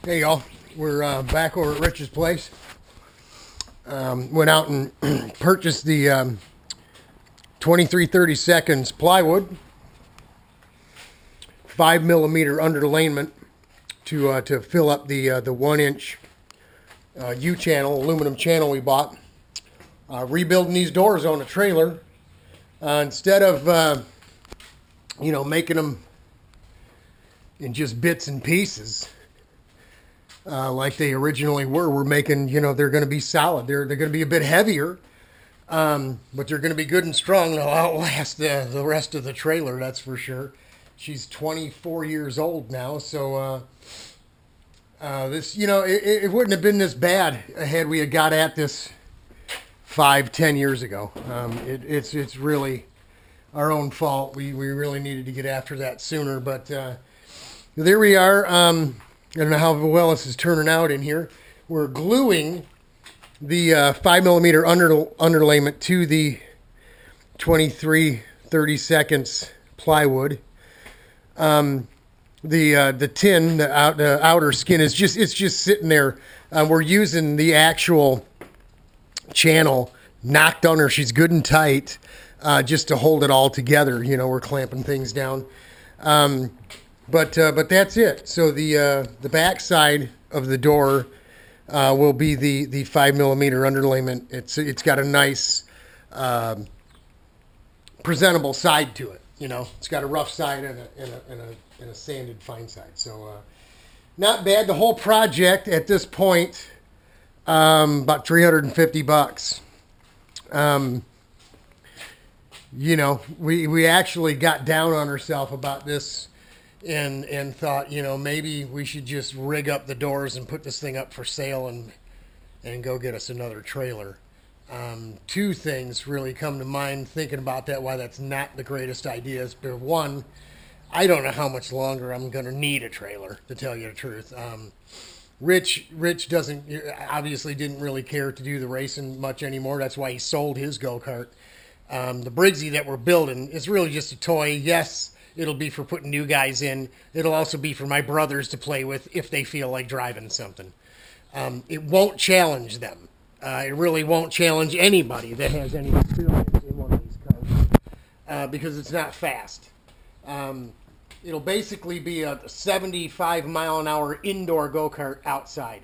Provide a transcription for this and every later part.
Hey y'all, we're back over at Rich's place. Went out and purchased the 23/32 plywood, 5 millimeter underlayment to fill up the 1 inch U channel, aluminum channel we bought. Rebuilding these doors on a trailer instead of making them in just bits and pieces. Like they originally were. We're making, they're going to be solid. They're going to be a bit heavier, but they're going to be good and strong. They'll outlast the rest of the trailer, that's for sure. She's 24 years old now, so this, it wouldn't have been this bad had we had got at this 5-10 years ago. It's really our own fault. We really needed to get after that sooner, but there we are. I don't know how well this is turning out in here. We're gluing the 5 millimeter underlayment to the 23/32 plywood. The tin, the outer skin is just sitting there. We're using the actual channel knocked on her. She's good and tight, just to hold it all together. We're clamping things down. But that's it. So the back side of the door will be the 5 millimeter underlayment. It's got a nice presentable side to it. It's got a rough side and a sanded fine side. So not bad. The whole project at this point about $350. We actually got down on ourselves about this. And thought, maybe we should just rig up the doors and put this thing up for sale and go get us another trailer. Two things really come to mind thinking about that, why that's not the greatest idea. But one, I don't know how much longer I'm going to need a trailer, to tell you the truth. Rich obviously didn't really care to do the racing much anymore. That's why he sold his go-kart. The Briggsy that we're building is really just a toy. Yes, it'll be for putting new guys in. It'll also be for my brothers to play with if they feel like driving something. It won't challenge them. It really won't challenge anybody that has any experience in one of these cars because it's not fast. It'll basically be a 75-mile-an-hour indoor go-kart outside.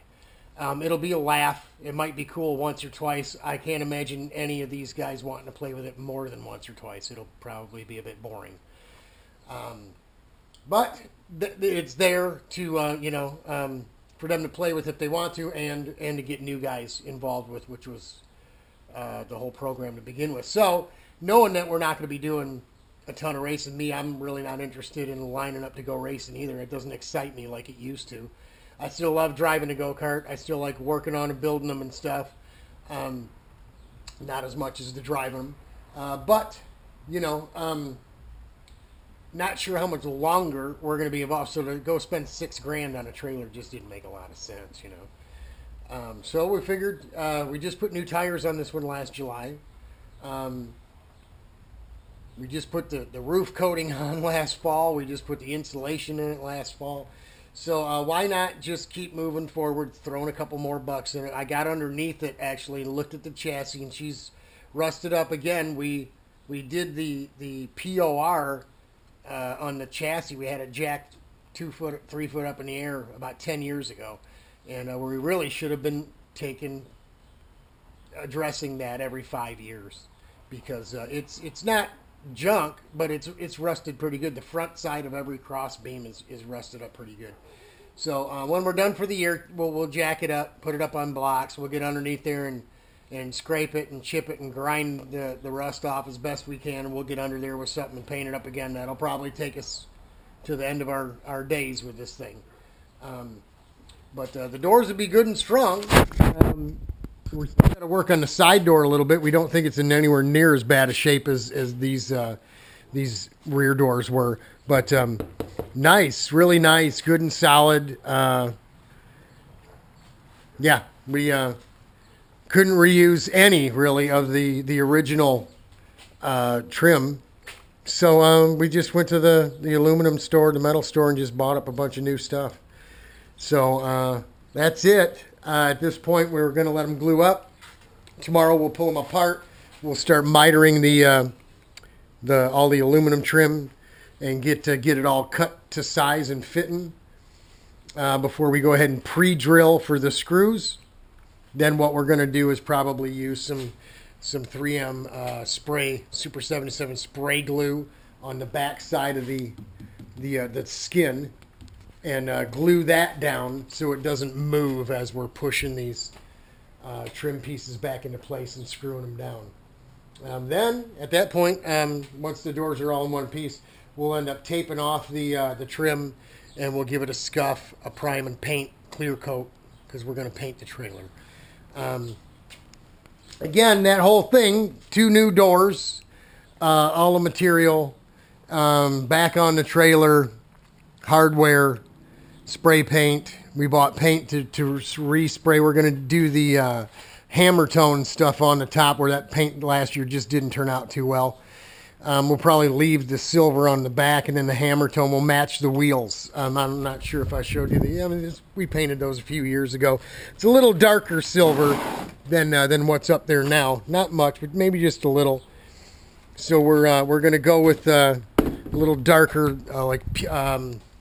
It'll be a laugh. It might be cool once or twice. I can't imagine any of these guys wanting to play with it more than once or twice. It'll probably be a bit boring. But it's there to, for them to play with if they want to, and to get new guys involved with, which was the whole program to begin with. So, knowing that we're not going to be doing a ton of racing, I'm really not interested in lining up to go racing either. It doesn't excite me like it used to. I still love driving a go-kart. I still like working on and building them and stuff. Not as much as the driving them. But, not sure how much longer we're going to be involved. So to go spend $6,000 on a trailer just didn't make a lot of sense, So we figured we just put new tires on this one last July. We just put the roof coating on last fall. We just put the insulation in it last fall. So why not just keep moving forward, throwing a couple more bucks in it. I got underneath it actually and looked at the chassis, and she's rusted up again. We did the POR on the chassis. We had it jacked 2 foot, 3 foot up in the air about 10 years ago. And we really should have been addressing that every 5 years, because it's not junk, but it's rusted pretty good. The front side of every cross beam is rusted up pretty good. So when we're done for the year, we'll jack it up, put it up on blocks. We'll get underneath there and scrape it and chip it and grind the rust off as best we can, and we'll get under there with something and paint it up again. That'll probably take us to the end of our days with this thing. But the doors will be good and strong. We're still got to work on the side door a little bit. We don't think it's in anywhere near as bad a shape as these rear doors were. But nice, really nice, good and solid. Yeah, we couldn't reuse any really of the original trim. So we just went to the aluminum store, the metal store, and just bought up a bunch of new stuff. So that's it. At this point, we're going to let them glue up. Tomorrow we'll pull them apart. We'll start mitering all the aluminum trim and get it all cut to size and fitting before we go ahead and pre-drill for the screws. Then what we're going to do is probably use some 3M spray Super 77 spray glue on the back side of the skin and glue that down so it doesn't move as we're pushing these trim pieces back into place and screwing them down. Then at that point, once the doors are all in one piece, we'll end up taping off the trim, and we'll give it a scuff, a prime and paint clear coat, because we're going to paint the trailer. Again, that whole thing, 2 new doors, all the material, back on the trailer, hardware, spray paint. We bought paint to respray. We're going to do the hammer tone stuff on the top where that paint last year just didn't turn out too well. We'll probably leave the silver on the back, and then the hammer tone will match the wheels. I'm not sure if I showed you we painted those a few years ago. It's a little darker silver than what's up there now. Not much, but maybe just a little. So we're going to go with a little darker,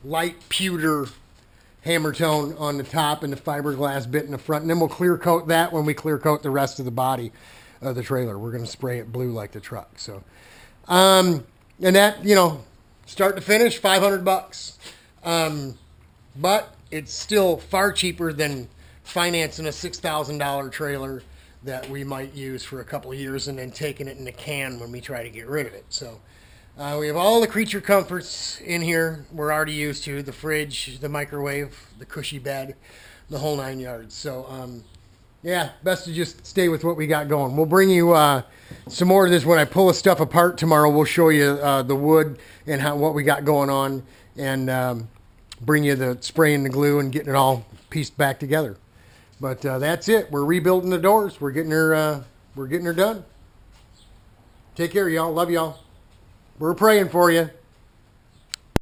light pewter hammer tone on the top and the fiberglass bit in the front, and then we'll clear coat that when we clear coat the rest of the body of the trailer. We're going to spray it blue like the truck. So, and that, start to finish, $500. But it's still far cheaper than financing a $6,000 trailer that we might use for a couple of years and then taking it in a can when we try to get rid of it. So we have all the creature comforts in here we're already used to: the fridge, the microwave, the cushy bed, the whole 9 yards. So yeah, best to just stay with what we got going. We'll bring you some more of this when I pull the stuff apart tomorrow. We'll show you the wood and what we got going on, and bring you the spray and the glue and getting it all pieced back together. But that's it. We're rebuilding the doors. We're getting her done. Take care, y'all. Love y'all. We're praying for you.